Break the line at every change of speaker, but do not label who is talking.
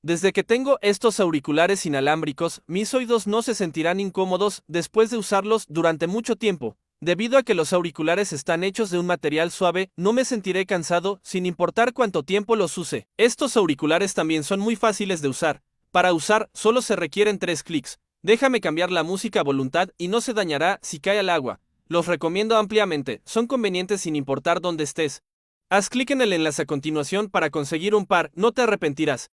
Desde que tengo estos auriculares inalámbricos, mis oídos no se sentirán incómodos después de usarlos durante mucho tiempo. Debido a que los auriculares están hechos de un material suave, no me sentiré cansado sin importar cuánto tiempo los use. Estos auriculares también son muy fáciles de usar. Para usar, solo se requieren 3 clics. Déjame cambiar la música a voluntad y no se dañará si cae al agua. Los recomiendo ampliamente, son convenientes sin importar dónde estés. Haz clic en el enlace a continuación para conseguir un par, no te arrepentirás.